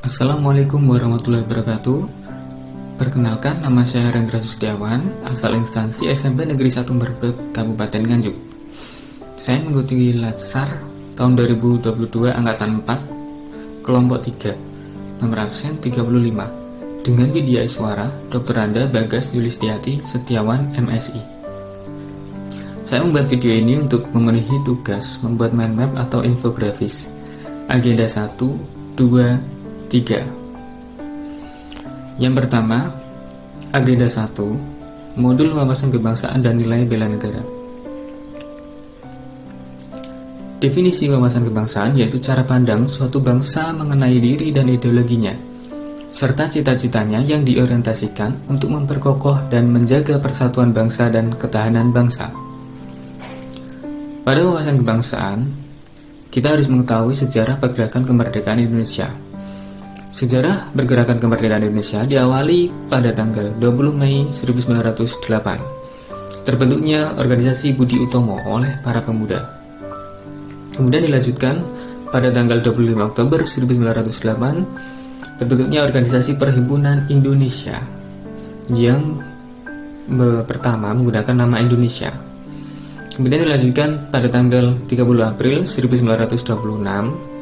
Assalamualaikum warahmatullahi wabarakatuh. Perkenalkan, nama saya Rendra Sustiawan, asal instansi SMP Negeri 1 Merbek, Kabupaten Nganjuk. Saya mengikuti Latsar tahun 2022 Angkatan 4, Kelompok 3, nomor absen 35, dengan Widya Iswara, Dr. Anda Bagas Yulistiati Setiawan, MSI. Saya membuat video ini untuk memenuhi tugas membuat mind map atau infografis agenda 1, 2, 3. Yang pertama, agenda 1, modul wawasan kebangsaan dan nilai bela negara. Definisi wawasan kebangsaan yaitu cara pandang suatu bangsa mengenai diri dan ideologinya, serta cita-citanya yang diorientasikan untuk memperkokoh dan menjaga persatuan bangsa dan ketahanan bangsa. Pada wawasan kebangsaan, kita harus mengetahui sejarah pergerakan kemerdekaan Indonesia. Sejarah pergerakan kemerdekaan Indonesia diawali pada tanggal 20 Mei 1908. Terbentuknya organisasi Budi Utomo oleh para pemuda. Kemudian dilanjutkan pada tanggal 25 Oktober 1908, terbentuknya organisasi Perhimpunan Indonesia yang pertama menggunakan nama Indonesia. Kemudian dilanjutkan pada tanggal 30 April 1926,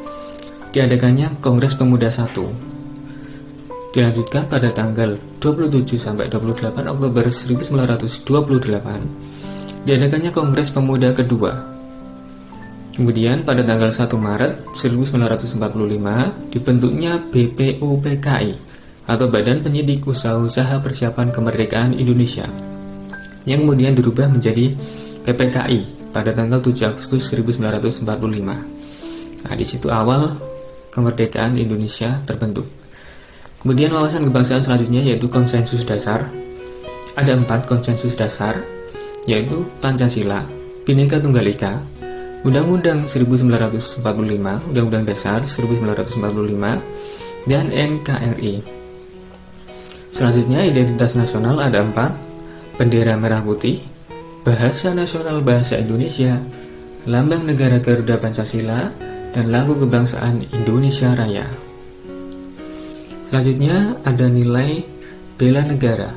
diadakannya Kongres Pemuda 1. Dilanjutkan pada tanggal 27 sampai 28 Oktober 1928, diadakannya Kongres Pemuda kedua. Kemudian pada tanggal 1 Maret 1945, dibentuknya BPUPKI atau Badan Penyidik Usaha-Usaha Persiapan Kemerdekaan Indonesia, yang kemudian dirubah menjadi PPKI pada tanggal 7 Agustus 1945. Nah, di situ awal kemerdekaan Indonesia terbentuk. Kemudian wawasan kebangsaan selanjutnya yaitu konsensus dasar. Ada 4 konsensus dasar, yaitu Pancasila, Bhinneka Tunggal Ika, Undang-Undang 1945, Undang-Undang Dasar 1945, dan NKRI. Selanjutnya identitas nasional ada 4, bendera merah putih, bahasa nasional bahasa Indonesia, lambang negara Garuda Pancasila, dan lagu kebangsaan Indonesia Raya. Selanjutnya ada nilai bela negara.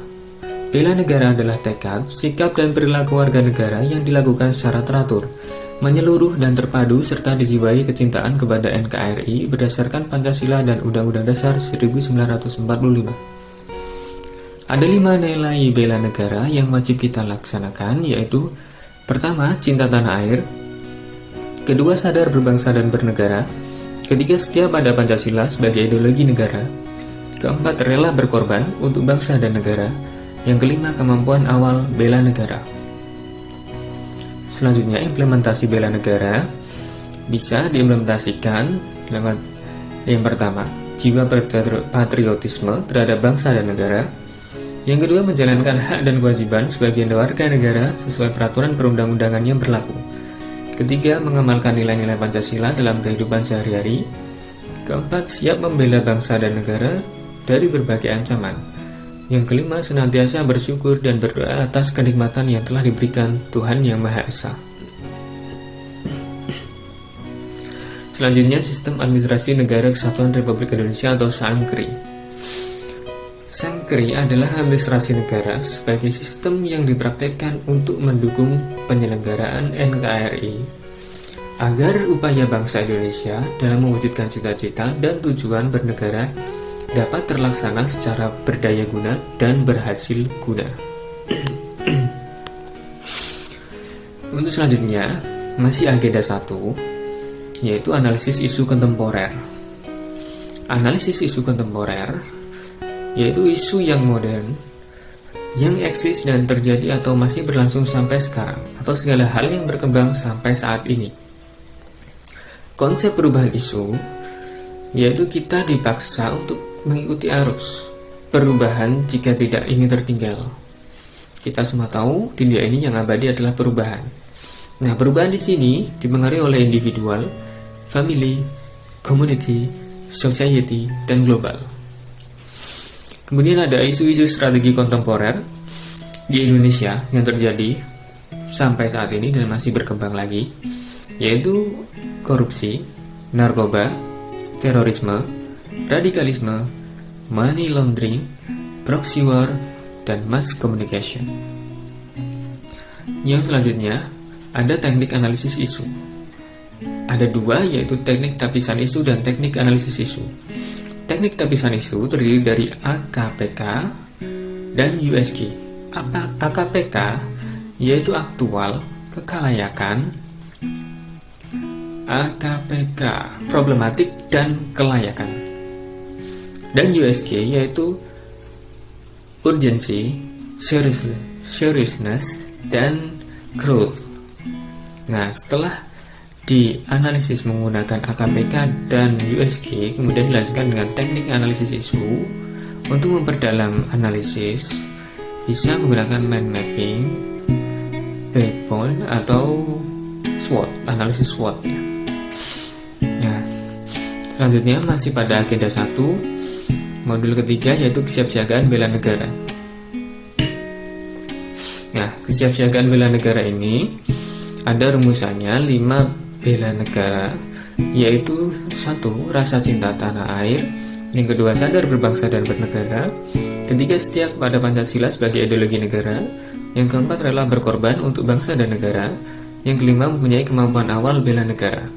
Bela negara adalah tekad, sikap, dan perilaku warga negara yang dilakukan secara teratur, menyeluruh dan terpadu, serta dijiwai kecintaan kepada NKRI berdasarkan Pancasila dan Undang-Undang Dasar 1945. Ada 5 nilai bela negara yang wajib kita laksanakan, yaitu pertama, cinta tanah air, kedua, sadar berbangsa dan bernegara, ketiga, setia pada Pancasila sebagai ideologi negara, keempat, rela berkorban untuk bangsa dan negara, yang kelima, kemampuan awal bela negara. Selanjutnya, implementasi bela negara bisa diimplementasikan lewat yang pertama, jiwa patriotisme terhadap bangsa dan negara. Yang kedua, menjalankan hak dan kewajiban sebagai warga negara sesuai peraturan perundang-undangan yang berlaku. Ketiga, mengamalkan nilai-nilai Pancasila dalam kehidupan sehari-hari. Keempat, siap membela bangsa dan negara dari berbagai ancaman. Yang kelima, senantiasa bersyukur dan berdoa atas kenikmatan yang telah diberikan Tuhan Yang Maha Esa. Selanjutnya, sistem administrasi Negara Kesatuan Republik Indonesia atau SANKRI. SANKRI adalah administrasi negara sebagai sistem yang dipraktikkan untuk mendukung penyelenggaraan NKRI agar upaya bangsa Indonesia dalam mewujudkan cita-cita dan tujuan bernegara dapat terlaksana secara berdaya guna dan berhasil guna. Untuk selanjutnya, masih agenda 1, yaitu analisis isu kontemporer. Analisis isu kontemporer yaitu isu yang modern, yang eksis dan terjadi atau masih berlangsung sampai sekarang, atau segala hal yang berkembang sampai saat ini. Konsep perubahan isu yaitu kita dipaksa untuk mengikuti arus perubahan jika tidak ingin tertinggal. Kita semua tahu di dunia ini yang abadi adalah perubahan. Nah, perubahan di sini dipengaruhi oleh individual, family, community, society, dan global. Kemudian ada isu-isu strategi kontemporer di Indonesia yang terjadi sampai saat ini dan masih berkembang lagi, yaitu korupsi, narkoba, terorisme, radikalisme, money laundering, proxy war, dan mass communication. Yang selanjutnya, ada teknik analisis isu. Ada dua, yaitu teknik tapisan isu dan teknik analisis isu. Teknik tapisan isu terdiri dari AKPK dan USG. AKPK yaitu aktual, kekalayakan, AKPK problematik dan kelayakan, dan USG yaitu urgency, seriousness, dan growth. Nah, setelah dianalisis menggunakan AKPK dan USG, kemudian dilanjutkan dengan teknik analisis isu. Untuk memperdalam analisis, bisa menggunakan mind mapping, backbone, atau SWOT, analisis SWOT ya. Nah, selanjutnya masih pada agenda 1, modul ketiga, yaitu kesiapsiagaan bela negara. Nah, kesiapsiagaan bela negara ini ada rumusannya 5 bela negara, yaitu 1. Rasa cinta tanah air. Yang kedua, sadar berbangsa dan bernegara. Ketiga, setia kepada Pancasila sebagai ideologi negara. Yang keempat, rela berkorban untuk bangsa dan negara. Yang kelima, mempunyai kemampuan awal bela negara.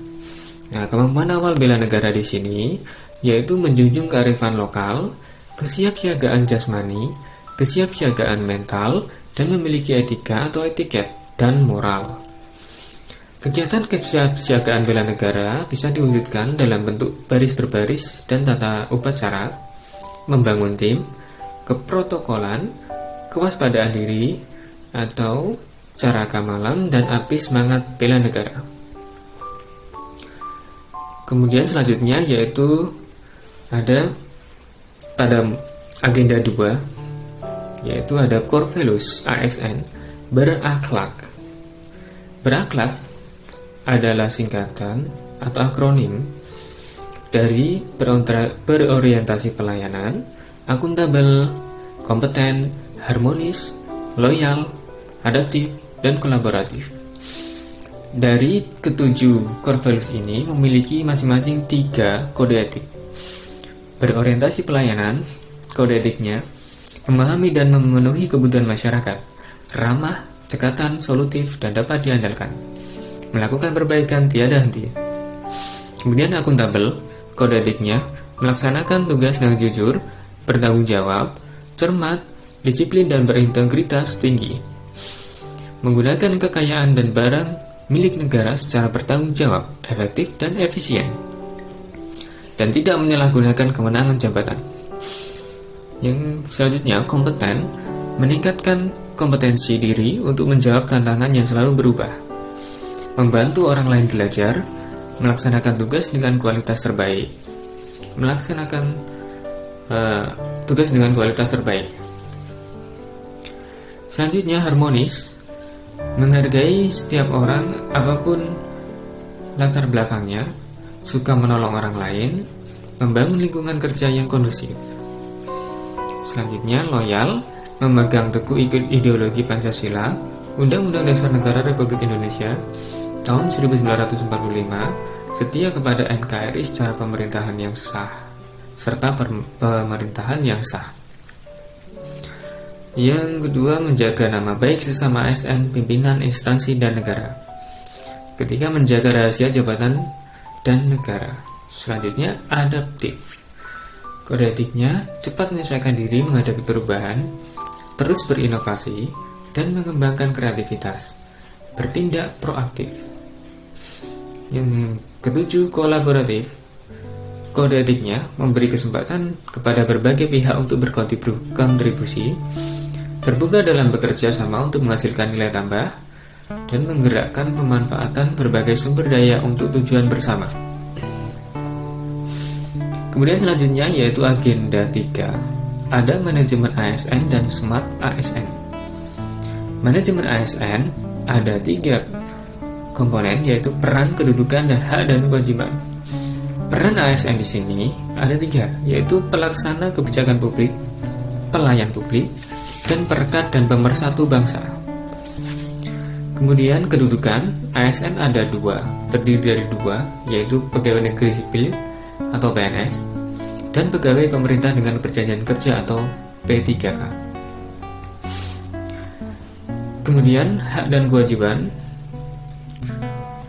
Nah, kemampuan awal bela negara di sini yaitu menjunjung kearifan lokal, kesiapsiagaan jasmani, kesiapsiagaan mental, dan memiliki etika atau etiket dan moral. Kegiatan kesiapsiagaan bela negara bisa diwujudkan dalam bentuk baris berbaris dan tata upacara, membangun tim, keprotokolan, kewaspadaan diri, atau cara kamalam dan api semangat bela negara. Kemudian selanjutnya yaitu ada pada agenda 2, yaitu ada core values ASN, berakhlak. Berakhlak adalah singkatan atau akronim dari berorientasi pelayanan, akuntabel, kompeten, harmonis, loyal, adaptif, dan kolaboratif. Dari ketujuh core values ini memiliki masing-masing 3 kode etik. Berorientasi pelayanan, kode etiknya memahami dan memenuhi kebutuhan masyarakat, ramah, cekatan, solutif, dan dapat diandalkan. Melakukan perbaikan tiada henti. Kemudian akuntabel, kode etiknya melaksanakan tugas dengan jujur, bertanggung jawab, cermat, disiplin, dan berintegritas tinggi. Menggunakan kekayaan dan barang milik negara secara bertanggung jawab, efektif, dan efisien, dan tidak menyalahgunakan kewenangan jabatan. Yang selanjutnya, kompeten, meningkatkan kompetensi diri untuk menjawab tantangan yang selalu berubah, membantu orang lain belajar, melaksanakan tugas dengan kualitas terbaik. Selanjutnya, harmonis, menghargai setiap orang apapun latar belakangnya, suka menolong orang lain, membangun lingkungan kerja yang kondusif. Selanjutnya, loyal, memegang teguh ideologi Pancasila, Undang-Undang Dasar Negara Republik Indonesia tahun 1945, setia kepada NKRI secara pemerintahan yang sah, serta pemerintahan yang sah. Yang kedua, menjaga nama baik sesama ASN, pimpinan, instansi, dan negara. Ketiga, menjaga rahasia jabatan dan negara. Selanjutnya, adaptif. Kode etiknya cepat menyesuaikan diri menghadapi perubahan, terus berinovasi, dan mengembangkan kreativitas, bertindak proaktif. Yang ketujuh, kolaboratif. Kode etiknya memberi kesempatan kepada berbagai pihak untuk berkontribusi, terbuka dalam bekerja sama untuk menghasilkan nilai tambah, dan menggerakkan pemanfaatan berbagai sumber daya untuk tujuan bersama. Kemudian selanjutnya yaitu agenda 3, ada manajemen ASN dan smart ASN. Manajemen ASN ada 3 komponen, yaitu peran, kedudukan, dan hak dan kewajiban. Peran ASN di sini ada 3, yaitu pelaksana kebijakan publik, pelayan publik, dan perekat dan pemersatu bangsa. Kemudian kedudukan ASN ada 2, terdiri dari 2, yaitu pegawai negeri sipil atau PNS, dan pegawai pemerintah dengan perjanjian kerja atau P3K. Kemudian, hak dan kewajiban.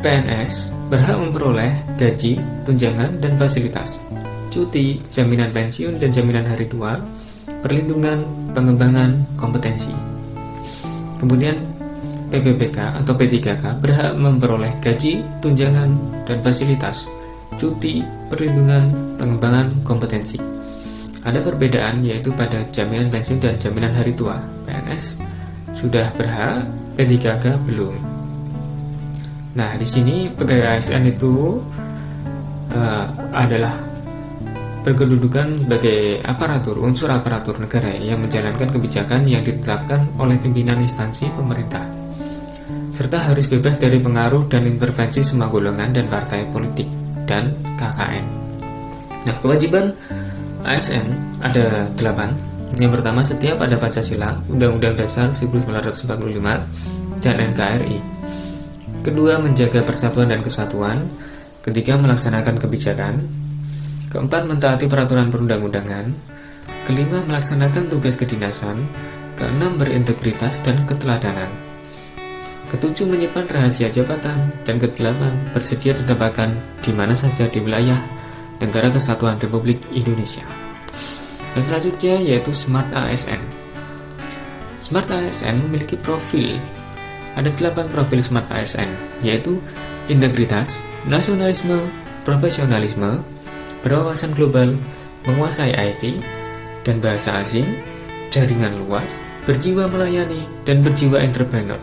PNS berhak memperoleh gaji, tunjangan, dan fasilitas, cuti, jaminan pensiun dan jaminan hari tua, perlindungan, pengembangan kompetensi. Kemudian, PPPK atau P3K berhak memperoleh gaji, tunjangan, dan fasilitas, cuti, perlindungan, pengembangan kompetensi. Ada perbedaan yaitu pada jaminan pensiun dan jaminan hari tua. PNS sudah berhak, P3K belum. Nah, di sini pegawai ASN itu adalah berkedudukan sebagai unsur aparatur negara yang menjalankan kebijakan yang ditetapkan oleh pimpinan instansi pemerintah, serta harus bebas dari pengaruh dan intervensi semua golongan dan partai politik dan KKN. Nah, kewajiban ASN ada 8. Yang pertama, setiap ada Pancasila, Undang-Undang Dasar 1945, dan NKRI. Kedua, menjaga persatuan dan kesatuan. Ketiga, melaksanakan kebijakan. Keempat, mentaati peraturan perundang-undangan. Kelima, melaksanakan tugas kedinasan. Keenam, berintegritas dan keteladanan. Ketujuh, menyimpan rahasia jabatan. Dan kedelapan, bersedia ditempatkan di mana saja di wilayah Negara Kesatuan Republik Indonesia. Yang selanjutnya yaitu Smart ASN. Smart ASN memiliki profil. Ada 8 profil Smart ASN, yaitu integritas, nasionalisme, profesionalisme, berwawasan global, menguasai IT dan bahasa asing, jaringan luas, berjiwa melayani, dan berjiwa entrepreneur.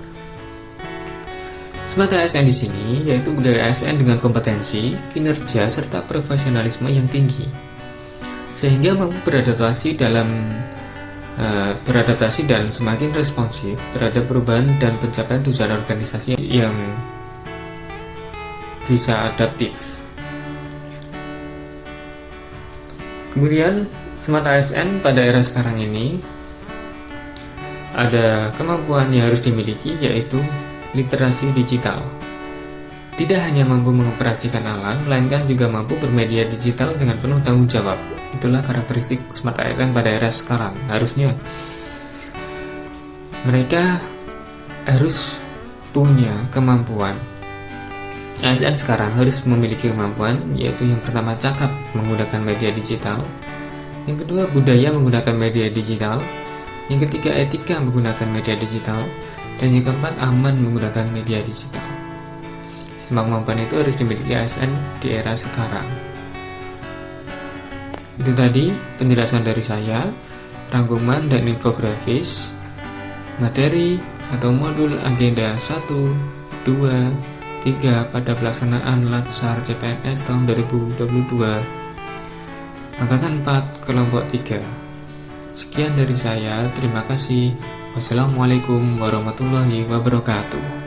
Smart ASN di sini yaitu pegawai ASN dengan kompetensi, kinerja, serta profesionalisme yang tinggi, sehingga mampu beradaptasi dan semakin responsif terhadap perubahan dan pencapaian tujuan organisasi yang bisa adaptif. Kemudian, Smart ASN pada era sekarang ini ada kemampuan yang harus dimiliki, yaitu literasi digital. Tidak hanya mampu mengoperasikan alat, melainkan juga mampu bermedia digital dengan penuh tanggung jawab. Itulah karakteristik Smart ASN pada era sekarang. Harusnya mereka harus punya kemampuan. ASN sekarang harus memiliki kemampuan, yaitu yang pertama, cakap menggunakan media digital. Yang kedua, budaya menggunakan media digital. Yang ketiga, etika menggunakan media digital. Dan yang keempat, aman menggunakan media digital. Semua kemampuan itu harus dimiliki ASN di era sekarang. Itu tadi penjelasan dari saya, rangkuman dan infografis materi atau modul agenda 1, 2, 3 pada pelaksanaan Latsar CPNS tahun 2022 Angkatan 4 kelompok 3. Sekian dari saya, terima kasih. Wassalamualaikum warahmatullahi wabarakatuh.